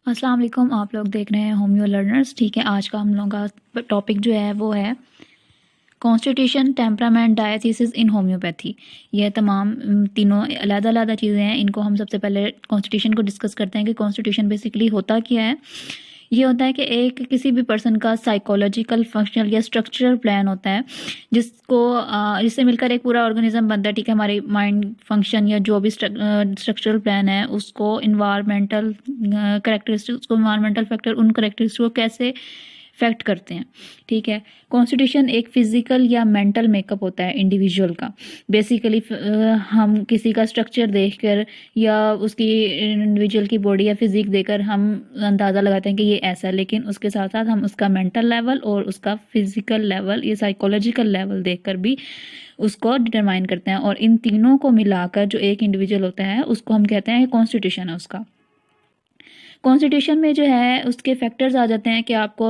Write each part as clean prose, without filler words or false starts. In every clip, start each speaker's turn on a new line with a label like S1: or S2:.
S1: अस्सलाम वालेकुम। आप लोग देख रहे हैं होम्यो लर्नर्स। ठीक है, आज का हम लोगों का टॉपिक जो है वो है कॉन्स्टिट्यूशन, टेम्परामेंट, डायथीसिस इन होम्योपैथी। ये तमाम तीनों अलग-अलग चीज़ें हैं। इनको हम सबसे पहले कॉन्स्टिट्यूशन को डिस्कस करते हैं कि कॉन्स्टिट्यूशन बेसिकली होता क्या है। ये होता है कि एक किसी भी पर्सन का साइकोलॉजिकल, फंक्शनल या स्ट्रक्चरल प्लान होता है जिसको जिससे मिलकर एक पूरा ऑर्गेनिज्म बनता है। ठीक है, हमारी माइंड फंक्शन या जो भी स्ट्रक्चरल प्लान है उसको इन्वायरमेंटल करेक्टरिस्टिक्स, उसको इन्वायरमेंटल फैक्टर उन करेक्टरिस्टिक्स को कैसे इफेक्ट करते हैं। ठीक है, कॉन्स्टिट्यूशन एक फिजिकल या मेंटल मेकअप होता है इंडिविजुअल का। बेसिकली हम किसी का स्ट्रक्चर देखकर या उसकी इंडिविजुअल की बॉडी या फिजिक देखकर हम अंदाज़ा लगाते हैं कि ये ऐसा है, लेकिन उसके साथ साथ हम उसका मेंटल लेवल और उसका फिजिकल लेवल या साइकोलॉजिकल लेवल देखकर भी उसको डिटरमाइन करते हैं। और इन तीनों को मिलाकर जो एक इंडिविजुअल होता है उसको हम कहते हैं कॉन्स्टिट्यूशन है उसका। कॉन्स्टिट्यूशन में जो है उसके फैक्टर्स आ जाते हैं कि आपको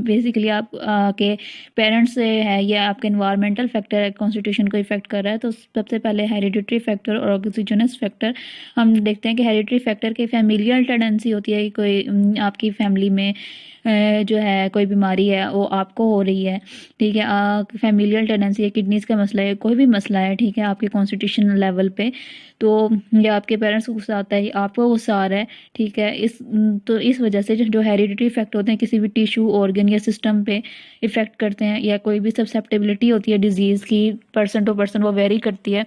S1: बेसिकली आप के पेरेंट्स से है या आपके इन्वायरमेंटल फैक्टर है कॉन्स्टिट्यूशन को इफेक्ट कर रहा है। तो सबसे पहले हेरिडिटरी फैक्टर और ऑक्सीजनस फैक्टर हम देखते हैं कि हेरिडिटरी फैक्टर की फैमिलियल टेंडेंसी होती है कि कोई आपकी फैमिली में जो है कोई बीमारी है वो आपको हो रही है। ठीक है, फैमिलियल टेंडेंसी है, किडनीज का मसला है, कोई भी मसला है, ठीक है, आपके कॉन्स्टिट्यूशन लेवल पे, तो या आपके पेरेंट्स को गुस्सा आता है, आपको गुस्सा आ रहा है। ठीक है, तो इस वजह से जो हेरिडिटरी इफेक्ट होते हैं किसी भी टिश्यू, ऑर्गन या सिस्टम पे इफेक्ट करते हैं, या कोई भी सब्सेप्टेबिलिटी होती है डिजीज़ की, पर्सन टू पर्सन वो वेरी करती है।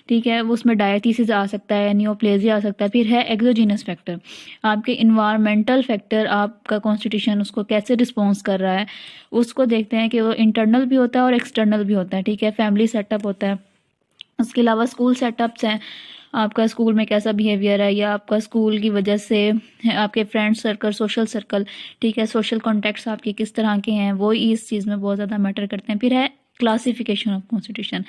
S1: ठीक है, वो उसमें डायथीसिस आ सकता है, नियोप्लेजिया आ सकता है। फिर है एक्सोजीनस फैक्टर, आपके इन्वायरमेंटल फैक्टर, आपका कॉन्स्टिट्यूशन उसको कैसे रिस्पॉन्स कर रहा है उसको देखते हैं कि वो इंटरनल भी होता है और एक्सटर्नल भी होता है। ठीक है, फैमिली सेटअप होता है, उसके अलावा स्कूल सेटअप्स हैं, आपका स्कूल में कैसा बिहेवियर है या आपका स्कूल की वजह से आपके फ्रेंड सर्कल, सोशल सर्कल, ठीक है, सोशल कॉन्टैक्ट्स आपके किस तरह के हैं, वो इस चीज़ में बहुत ज़्यादा मैटर करते हैं। फिर है क्लासिफिकेशन ऑफ कॉन्स्टिट्यूशन।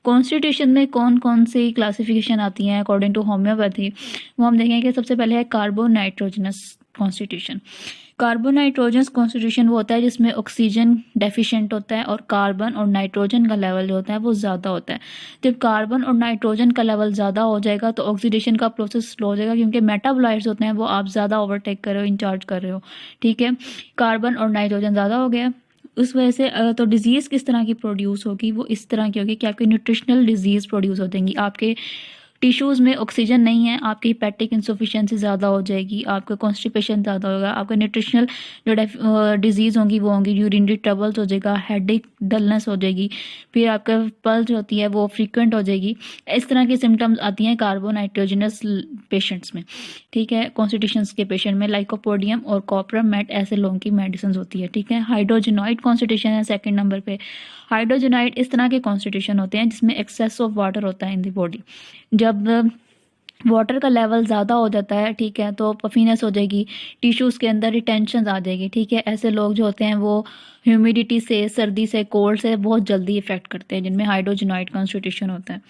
S1: कॉन्स्टिट्यूशन में कौन कौन सी क्लासिफिकेशन आती हैं अकॉर्डिंग टू होम्योपैथी, वो हम देखेंगे कि सबसे पहले है कार्बोनाइट्रोजनस कॉन्स्टिट्यूशन। कार्बोनाइट्रोजन कॉन्स्टिट्यूशन वो होता है जिसमें ऑक्सीजन डेफिशिएंट होता है और कार्बन और नाइट्रोजन का लेवल जो होता है वो ज़्यादा होता है। जब कार्बन और नाइट्रोजन का लेवल ज़्यादा हो जाएगा तो ऑक्सीडेशन का प्रोसेस स्लो हो जाएगा, क्योंकि मेटाबोलाइट्स होते हैं वो आप ज़्यादा ओवरटेक कर रहे हो, इंचार्ज कर रहे हो। ठीक है, कार्बन और नाइट्रोजन ज़्यादा हो गया, उस वजह से तो डिजीज़ किस तरह की प्रोड्यूस होगी, वो इस तरह की होगी कि आपकी न्यूट्रिशनल डिजीज़ प्रोड्यूस हो जाएंगी। आपके टिश्यूज़ में ऑक्सीजन नहीं है, आपकी हिपैटिक इंसफिशिएंसी ज़्यादा हो जाएगी, आपका कॉन्स्टिपेशन ज़्यादा होगा, आपका न्यूट्रिशनल जो डिजीज़ होंगी वो होंगी, यूरिनरी ट्रबल्स हो जाएगा, हेडेक, डलनेस हो जाएगी, फिर आपका पल्स होती है वो फ्रीक्वेंट हो जाएगी। इस तरह की सिम्टम्स आती हैं कार्बोनाइट्रोजनस पेशेंट्स में। ठीक है, कॉन्स्टिट्यूशंस के पेशेंट में लाइकोपोडियम और कॉपरामेट ऐसे लोगों की मेडिसिन होती है। ठीक है, हाइड्रोजिनॉइड कॉन्स्टिट्यूशन है सेकंड नंबर पे। हाइड्रोजिनॉइड इस तरह के कॉन्स्टिट्यूशन होते हैं जिसमें एक्सेस ऑफ वाटर होता है इन द बॉडी। जब वाटर का लेवल ज़्यादा हो जाता है, ठीक है, तो पफीनेस हो जाएगी, टिश्यूज़ के अंदर रिटेंशन आ जाएगी। ठीक है, ऐसे लोग जो होते हैं वो ह्यूमिडिटी से, सर्दी से, कोल्ड से बहुत जल्दी इफेक्ट करते हैं, जिनमें हाइड्रोजिनॉइड कॉन्स्टिट्यूशन होता है।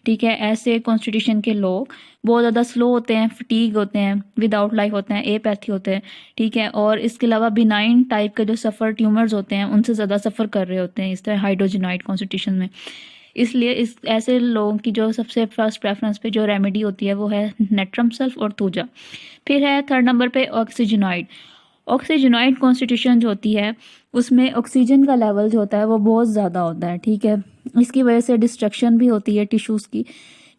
S1: ठीक है, ऐसे कॉन्स्टिट्यूशन के लोग बहुत ज़्यादा स्लो होते हैं, फटीग होते हैं, विदाउट लाइफ होते हैं, एपैथी होते हैं। ठीक है, और इसके अलावा बिनाइन टाइप के जो सफ़र ट्यूमर्स होते हैं उनसे ज़्यादा सफ़र कर रहे होते हैं इस तरह हाइड्रोजिनॉइड कॉन्स्टिट्यूशन में। इसलिए इस ऐसे लोगों की जो सबसे फर्स्ट प्रेफरेंस पे जो रेमेडी होती है वो है नेट्रम सल्फ और तूजा। फिर है थर्ड नंबर पे ऑक्सीजनॉइड। ऑक्सीजनॉइड कॉन्स्टिट्यूशन जो होती है उसमें ऑक्सीजन का लेवल जो होता है वो बहुत ज़्यादा होता है। ठीक है, इसकी वजह से डिस्ट्रक्शन भी होती है टिश्यूज़ की।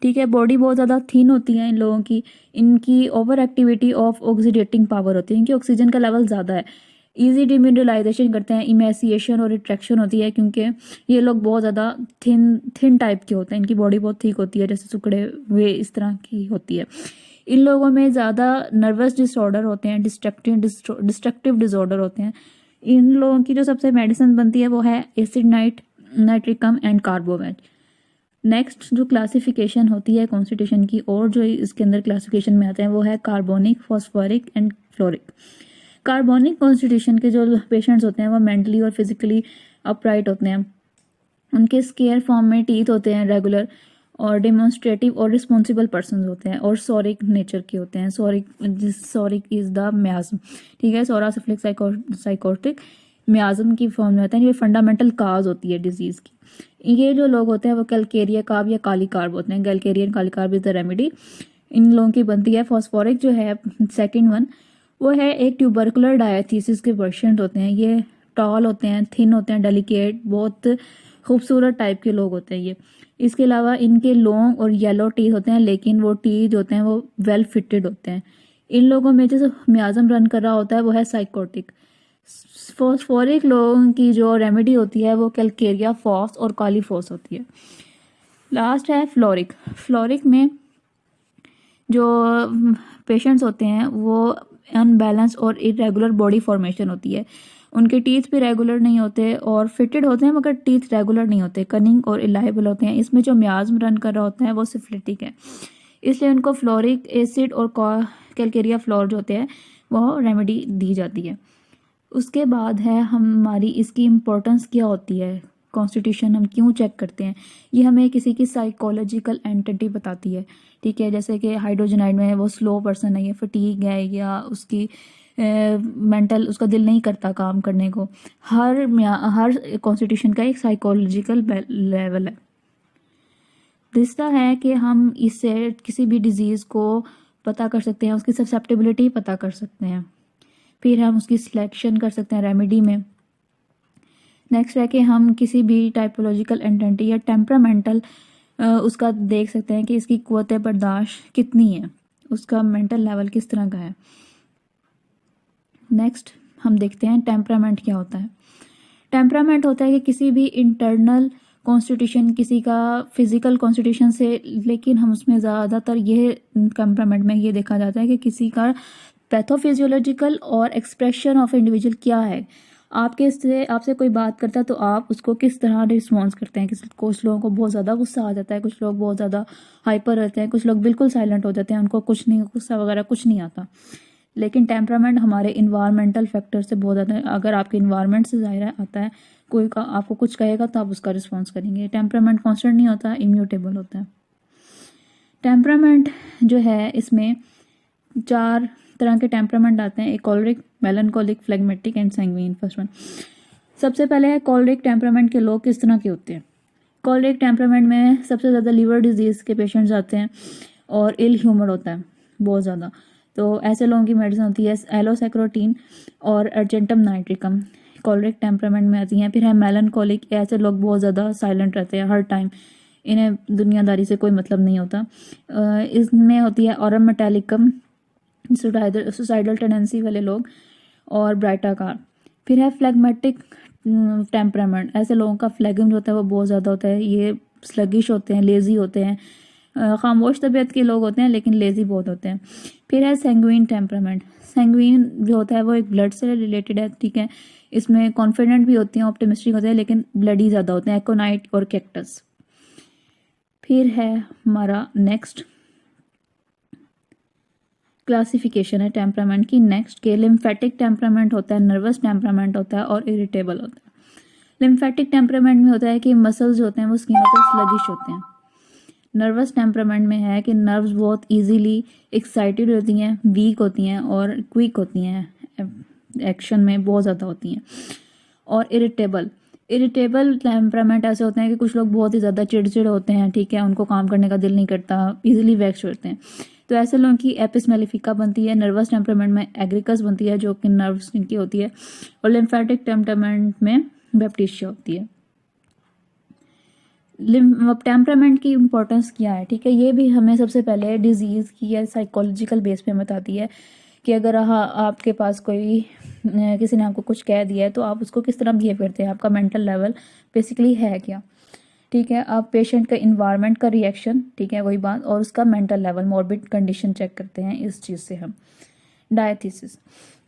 S1: ठीक है, बॉडी बहुत ज़्यादा थिन होती है इन लोगों की, इनकी ओवर एक्टिविटी ऑफ ऑक्सीडेटिंग पावर होती है, इनकी ऑक्सीजन का लेवल ज़्यादा है, ईजी डिमिनरलाइजेशन करते हैं, इमेसिएशन और रिट्रैक्शन होती है, क्योंकि ये लोग बहुत ज़्यादा थिन टाइप के होते हैं, इनकी बॉडी बहुत थिक होती है, जैसे सुकड़े हुए इस तरह की होती है। इन लोगों में ज़्यादा नर्वस डिसऑर्डर होते हैं, डिस्ट्रक्टिव डिसऑर्डर होते हैं। इन लोगों की जो सबसे मेडिसिन बनती है वो है एसिड नाइट्रिकम एंड कार्बोवेट। नेक्स्ट जो क्लासिफिकेशन होती है कॉन्स्टिट्यूशन की और जो इसके अंदर क्लासिफिकेशन में आते हैं वो है carbonic, phosphoric and fluoric. Carbonic constitution के जो पेशेंट्स होते हैं वो मेंटली और फिजिकली अपराइट होते हैं, उनके स्केयर फॉर्म में टीथ होते हैं रेगुलर, और डेमोन्स्ट्रेटिव और रिस्पॉन्सिबल पर्सन होते हैं, और सोरिक नेचर के होते हैं। Psoric is the miasm. ठीक है, सोरा सिफिलिक साइकोटिक म्याज्म की फॉर्म में होता है। ये फंडामेंटल काज होती है डिजीज की। ये जो लोग होते हैं वो कैलकेरिया कार्ब या काली कार्ब होते हैं। Calcarea kali carb is the remedy इन लोगों की बनती है। फॉस्फोरिक जो है सेकंड वन, वो है एक ट्यूबरकुलर डायथिसिस के पेशेंट होते हैं। ये टॉल होते हैं, थिन होते हैं, डेलिकेट, बहुत खूबसूरत टाइप के लोग होते हैं ये। इसके अलावा इनके लॉन्ग और येलो टीथ होते हैं, लेकिन वो टीथ होते हैं वो वेल फिटेड होते हैं। इन लोगों में जैसे मियाज़म रन कर रहा होता है वो है साइकोटिक। फॉस्फोरिक लोगों की जो रेमेडी होती है वो कैलकेरिया फॉस और कॉलीफॉस होती है। लास्ट है फ्लोरिक। फ्लोरिक में जो पेशेंट्स होते हैं वो अनबैलेंस और इरेगुलर बॉडी फॉर्मेशन होती है। उनके टीथ भी रेगुलर नहीं होते और फिटेड होते हैं मगर टीथ रेगुलर नहीं होते, कनिंग और इलाइबल होते हैं। इसमें जो मियाज़म रन कर रहा होता है वो सिफिलिटिक है, इसलिए उनको फ्लोरिक एसिड और कैलकेरिया फ्लोर जो होते हैं वो रेमेडी दी जाती है। उसके बाद है हमारी इसकी इम्पोर्टेंस क्या होती है, कॉन्स्टिट्यूशन हम क्यों चेक करते हैं। ये हमें किसी की साइकोलॉजिकल एंटिटी बताती है, ठीक है। जैसे कि हाइड्रोजनाइड में वो स्लो पर्सन है, ये फटीग है, या उसकी मेंटल उसका दिल नहीं करता काम करने को। हर कॉन्स्टिट्यूशन का एक साइकोलॉजिकल लेवल है। तीसरा है कि हम इससे किसी भी डिजीज़ को पता कर सकते हैं, उसकी ससेप्टेबिलिटी पता कर सकते हैं, फिर हम उसकी सिलेक्शन कर सकते हैं रेमेडी में। नेक्स्ट है कि हम किसी भी टाइपोलॉजिकल एंटिटी या टेम्परामेंटल उसका देख सकते हैं कि इसकी क़ुव्वत बर्दाश्त कितनी है, उसका मेंटल लेवल किस तरह का है। नेक्स्ट हम देखते हैं टेम्परामेंट क्या होता है। टेम्परामेंट होता है कि किसी भी इंटरनल कॉन्स्टिट्यूशन किसी का फिजिकल कॉन्स्टिट्यूशन से, लेकिन हम उसमें ज़्यादातर ये टेम्परामेंट में ये देखा जाता है कि किसी का पैथोफिजियोलॉजिकल और एक्सप्रेशन ऑफ इंडिविजुअल क्या है। आपसे कोई बात करता है तो आप उसको किस तरह रिस्पॉन्स करते हैं। कुछ लोगों को बहुत ज़्यादा गुस्सा आ जाता है, कुछ लोग बहुत ज़्यादा हाइपर रहते हैं, कुछ लोग बिल्कुल साइलेंट हो जाते हैं, उनको कुछ नहीं, गुस्सा वगैरह कुछ नहीं आता। लेकिन टेम्परामेंट हमारे इन्वायरमेंटल फैक्टर से बहुत ज़्यादा, अगर आपके इन्वायरमेंट से ज़ाहिर आता है, कोई का आपको कुछ कहेगा तो आप उसका रिस्पॉन्स करेंगे। टेम्परामेंट कॉन्स्टेंट नहीं होता, इम्यूटेबल होता है। टेम्परामेंट जो है इसमें 4 तरह के टेम्परामेंट आते हैं, एक choleric, melancholic, phlegmatic and sanguine. First one, सबसे पहले है कॉलरिक टेम्परामेंट के लोग किस तरह के होते हैं। कॉलरिक टेम्परामेंट में सबसे ज़्यादा लीवर डिजीज़ के पेशेंट्स आते हैं और इल ह्यूमर होता है बहुत ज़्यादा, तो ऐसे लोगों की मेडिसिन होती है एलोसेक्रोटीन और अर्जेंटम नाइट्रिकम, कॉलरिक टेम्परामेंट में आती हैं। फिर है मेलनकोलिक, ऐसे लोग बहुत ज़्यादा साइलेंट रहते हैं हर टाइम, इन्हें दुनियादारी से कोई मतलब नहीं होता। इसमें होती है ऑरम मेटालिकम, सुसाइडल टेंडेंसी वाले लोग, और ब्राइटाकार। फिर है फ्लेगमेटिक टेम्परामेंट, ऐसे लोगों का फ्लेगम जो होता है वो बहुत ज़्यादा होता है, ये स्लगिश होते हैं, लेज़ी होते हैं, खामोश तबीयत के लोग होते हैं लेकिन लेज़ी बहुत होते हैं। फिर है सैंग्विन टेम्परामेंट। सैंग्विन जो होता है वो एक ब्लड से रिलेटेड है, ठीक है। इसमें कॉन्फिडेंट भी होती हैं, ऑप्टिमिस्टिक होते हैं, लेकिन ब्लडी ज़्यादा होते हैं, एकोनाइट और कैक्टस। फिर है हमारा नेक्स्ट क्लासिफिकेशन है टेम्परामेंट की नेक्स्ट के लिम्फेटिक टेम्परामेंट होता है, नर्वस टेम्परामेंट होता है और इरिटेबल होता है। लिम्फेटिक टेम्परामेंट में होता है कि मसल्स जो होते हैं वो स्किन पर स्लगिश होते हैं। नर्वस टेम्परामेंट में है कि नर्व्स बहुत इजीली एक्साइटेड होती हैं, वीक होती हैं और क्विक होती हैं, एक्शन में बहुत ज़्यादा होती हैं। और इरिटेबल टेम्परामेंट ऐसे होते हैं कि कुछ लोग बहुत ही ज़्यादा चिड़चिड़ होते हैं, ठीक है, उनको काम करने का दिल नहीं करता, इजीली वेक्स होते हैं, तो ऐसे लोगों की एपिस मेलिफिका बनती है। नर्वस टेम्परामेंट में एग्रिकस बनती है जो कि नर्व्स की होती है, और लिम्फेटिक टेम्परामेंट में बैप्टिशिया होती है। टेम्परामेंट की इम्पोर्टेंस क्या है, ठीक है, ये भी हमें सबसे पहले डिजीज़ की या साइकोलॉजिकल बेस पे बताती है कि अगर आपके पास कोई किसी ने आपको कुछ कह दिया है तो आप उसको किस तरह बिहेव करते हैं, आपका मेंटल लेवल बेसिकली है क्या, ठीक है। आप पेशेंट का इन्वायरमेंट का रिएक्शन, ठीक है, वही बात, और उसका mental level, morbid condition check करते हैं इस चीज़ से हम। डायथिसिस,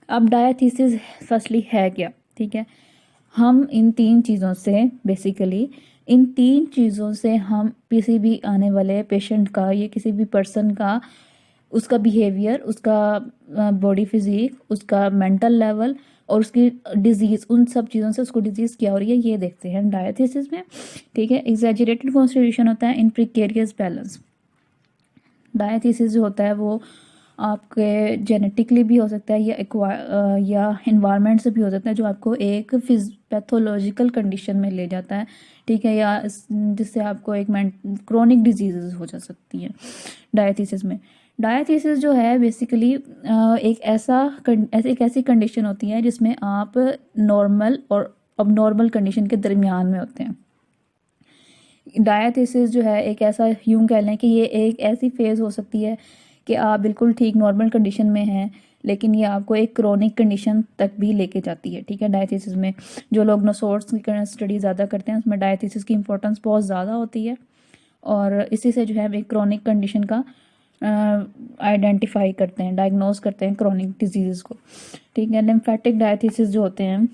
S1: अब डायथिसिस फर्स्टली है क्या, ठीक है। हम इन 3 चीज़ों से बेसिकली इन 3 चीज़ों से हम किसी भी आने वाले पेशेंट का या किसी भी पर्सन का उसका बिहेवियर, उसका बॉडी फिजिक, उसका मेंटल लेवल और उसकी डिजीज़, उन सब चीज़ों से उसको डिजीज़ क्या हो रही है ये देखते हैं डायथिसिस में, ठीक है। एग्जैजरेटेड कॉन्स्टिट्यूशन होता है इन प्रिकेरियस बैलेंस। डायथिसिस जो होता है वो आपके जेनेटिकली भी हो सकता है या इन्वायरमेंट से भी हो सकता है, जो आपको एक पैथोलॉजिकल कंडीशन में ले जाता है, ठीक है, या जिससे आपको एक क्रोनिक डिजीज़ हो जा सकती है डायथिसिस में। डायथिसिस जो है बेसिकली एक ऐसी कंडीशन होती है जिसमें आप नॉर्मल और अबनॉर्मल कंडीशन के दरमियान में होते हैं। डायथिसिस जो है एक ऐसा यूं कह लें कि ये एक ऐसी फेज़ हो सकती है कि आप बिल्कुल ठीक नॉर्मल कंडीशन में हैं, लेकिन ये आपको एक क्रोनिक कंडीशन तक भी लेके जाती है। ठीक है, डायथिसिस में जो लोग नोसोर्स की स्टडी ज़्यादा करते हैं उसमें डायथिसिस की इंपॉर्टेंस बहुत ज़्यादा होती है, और इसी से जो है एक क्रोनिक कंडीशन का आइडेंटिफाई करते हैं, डायग्नोज करते हैं क्रोनिक डिजीज़ को। ठीक है, लिम्फेटिक डायथिसिस जो होते हैं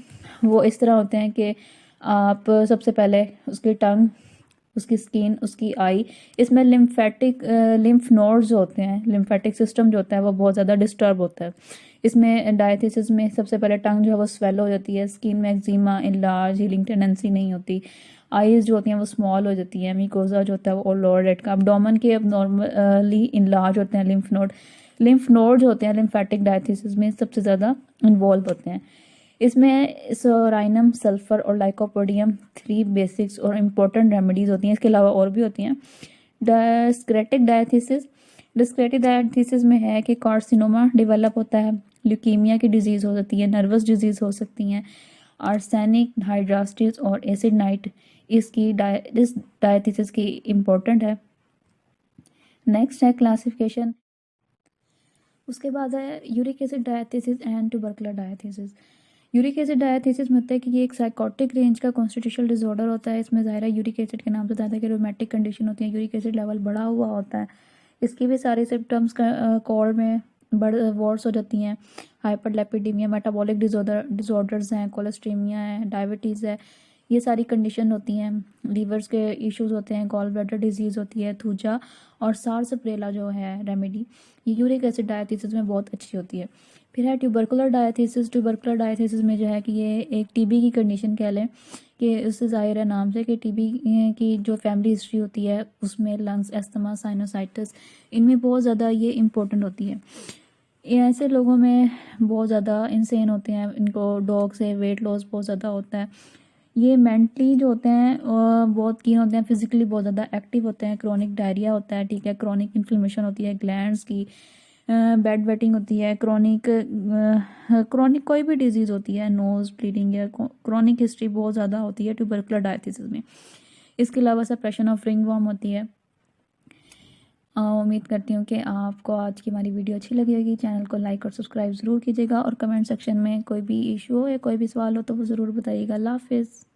S1: वो इस तरह होते हैं कि आप सबसे पहले उसकी टंग, उसकी स्किन, उसकी आई, इसमें लिम्फ नोड्स जो होते हैं, लिम्फेटिक सिस्टम जो होता है वो बहुत ज़्यादा डिस्टर्ब होता है। इसमें डायथिसिस में सबसे पहले टंग जो है वो स्वेल हो जाती है, स्किन में एक्जिमा, इनलार्ज, हीलिंग टेंडेंसी नहीं होती, आईज जो होती हैं वो स्मॉल हो जाती है, म्यूकोजा जो होता है वो लोअर रेड का, एब्डोमेन के अब नॉर्मली इनलार्ज होते हैं लिम्फ नोड जो होते हैं लिम्फेटिक डायथिसिस में सबसे ज़्यादा इन्वॉल्व होते हैं। इसमें सोराइनम, सल्फर और लाइकोपोडियम 3 बेसिक्स और इम्पोर्टेंट रेमेडीज़ होती हैं। इसके अलावा और भी होती हैं। डिस्क्रेटिक डायथिसिस में है कि कार्सिनोमा डेवलप होता है, ल्यूकीमिया की डिजीज़ हो सकती है, नर्वस डिजीज़ हो सकती हैं, आर्सेनिक हाइड्रास्टिस और एसिड नाइट इस डायथिसिस की इम्पोर्टेंट है। नेक्स्ट है क्लासिफिकेशन। उसके बाद है uric acid diathesis and tubercular diathesis. Uric acid diathesis में होता है कि ये एक साइकोटिक रेंज का कॉन्स्टिट्यूशनल डिसऑर्डर होता है। इसमें ज़ाहिर है यूरिक एसिड के नाम से ज़्यादा कि रोमेटिक कंडीशन होती है, यूरिक एसिड लेवल बढ़ा हुआ होता है। इसकी भी सारी सिम्टम्स कॉल में वर्ड्स हो जाती हैं, हाइपरलिपिडेमिया, मेटाबॉलिक डिसऑर्डर्स हैं, कोलेस्ट्रीमिया है, डायबिटीज़ है, ये सारी कंडीशन होती हैं। लीवर्स के इश्यूज होते हैं, गॉल ब्लैडर डिजीज़ होती है, थूजा और सार्सप्रेला जो है रेमेडी, ये यूरिक एसिड डायथिसिस में बहुत अच्छी होती है। फिर है ट्यूबरकुलर डायथिसिस में जो है कि ये एक टीबी की कंडीशन कह लें, कि उससे ज़ाहिर है नाम से कि टीबी की जो फैमिली हिस्ट्री होती है उसमें लंग्स, एस्थमा, साइनोसाइटिस, इनमें बहुत ज़्यादा ये इम्पोर्टेंट होती है। ये ऐसे लोगों में बहुत ज़्यादा इंसेन होते हैं, इनको डॉग से वेट लॉस बहुत ज़्यादा होता है। ये मेंटली जो होते हैं बहुत कीन होते हैं, फिजिकली बहुत ज़्यादा एक्टिव होते हैं, क्रॉनिक डायरिया होता है, ठीक है, क्रॉनिक इन्फ्लेमेशन होती है ग्लैंड्स की, बेड वेटिंग होती है, क्रॉनिक कोई भी डिजीज़ होती है, नोज़ ब्लीडिंग या क्रॉनिक हिस्ट्री बहुत ज़्यादा होती है ट्यूबरकुलर डायथिसिस में। इसके अलावा सप्रेशन ऑफ रिंगवॉर्म होती है। उम्मीद करती हूँ कि आपको आज की हमारी वीडियो अच्छी लगी होगी। चैनल को लाइक और सब्सक्राइब ज़रूर कीजिएगा, और कमेंट सेक्शन में कोई भी इशू हो या कोई भी सवाल हो तो वो ज़रूर बताइएगा। अल्लाह हाफिज़।